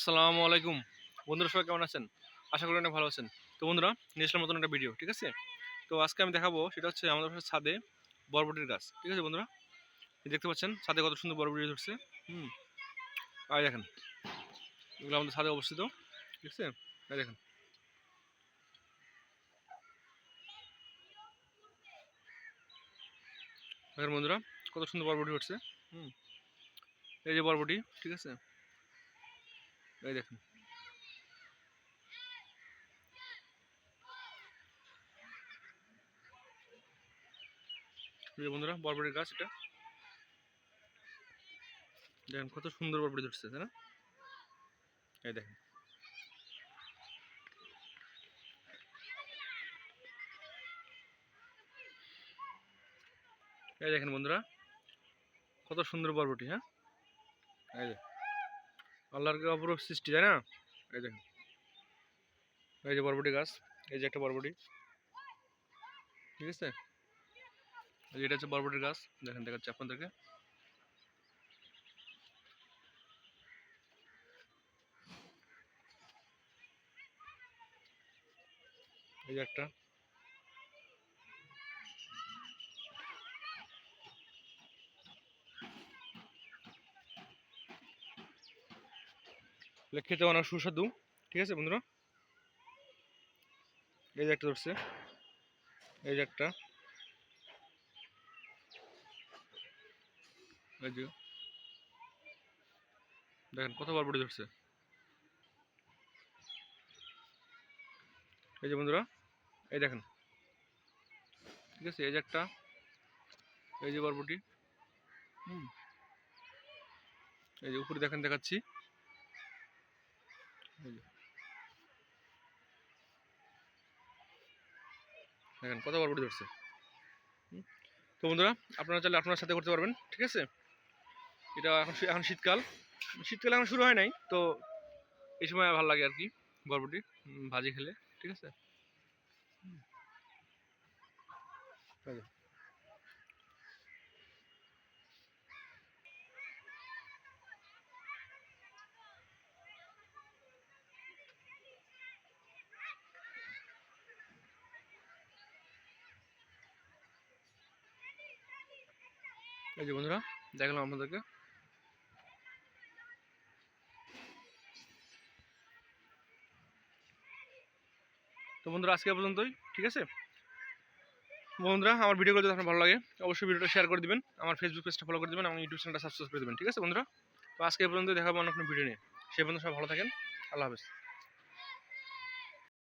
আসসালামু আলাইকুম বন্ধুরা, সবাই কেমন আছেন? আশা করি অনেক ভালো আছেন। তো বন্ধুরা, নিয়ে আসলাম নতুন একটা ভিডিও, ঠিক আছে? তো আজকে আমি দেখাবো, সেটা হচ্ছে আমাদের বাসার ছাদে বরবটির গাছ, ঠিক আছে বন্ধুরা? এই দেখতে পাচ্ছেন ছাদে কত সুন্দর বরবটি ধরছে। হুম আর দেখেন, এগুলো আমাদের ছাদে অবস্থিত, ঠিক আছে? এই দেখেন, দেখেন বন্ধুরা, কত সুন্দর বরবটি ধরছে। হুম এই যে বরবটি, ঠিক আছে? এই দেখেন, এই যে বন্ধুরা বরবটির গাছ এটা, দেখেন কত সুন্দর বরবটি ধরছে, তাই না? এই দেখেন, এই দেখেন বন্ধুরা, কত সুন্দর বরবটি। হ্যাঁ, এই যে আল্লাহর কি অপরূপ সৃষ্টি, তাই না? এই দেখেন, এই যে বরবটি গাছ, এই যে একটা বরবটি, ঠিক আছে? এই যে এটা হচ্ছে বরবটির গাছ, দেখেন দেখাচ্ছি আপনাদেরকে। এই যে একটা, খেতে অনেক সুস্বাদু, ঠিক আছে বন্ধুরা? এই যে একটা ধরছে, এই যে একটা, এই যে দেখেন কত বরবটি ধরছে। এই যে বন্ধুরা, এই দেখেন, ঠিক আছে? এই যে একটা, এই যে বরবটি। হুম এই যে উপরে দেখেন, দেখাচ্ছি, এই যে দেখেন কত বরবটি ধরছে। হুম। তো বন্ধুরা, আপনারা চাইলে আপনার সাথে করতে পারবেন, ঠিক আছে? এটা এখন এখন শীতকাল, শীতকাল এখন শুরু হয় নাই তো, এই সময় ভালো লাগে আর কি বরবটি ভাজি খেলে, ঠিক আছে? এই যে, এই যে বন্ধুরা, দেখালাম আপনাদেরকে। তো বন্ধুরা, আজকে পর্যন্তই, ঠিক আছে? বন্ধুরা, আমার ভিডিওগুলো যদি আপনার ভালো লাগে, অবশ্যই ভিডিওটা শেয়ার করে দিবেন, আমার ফেসবুক পেজটা ফলো করে দিবেন, আমার ইউটিউব চ্যানেলটা সাবস্ক্রাইব করে দিবেন, ঠিক আছে বন্ধুরা? তো আজকে এই পর্যন্ত, দেখাবো অন্য কোনো ভিডিও নিয়ে। সেই পর্যন্ত সবাই ভালো থাকেন। আল্লাহ হাফেজ।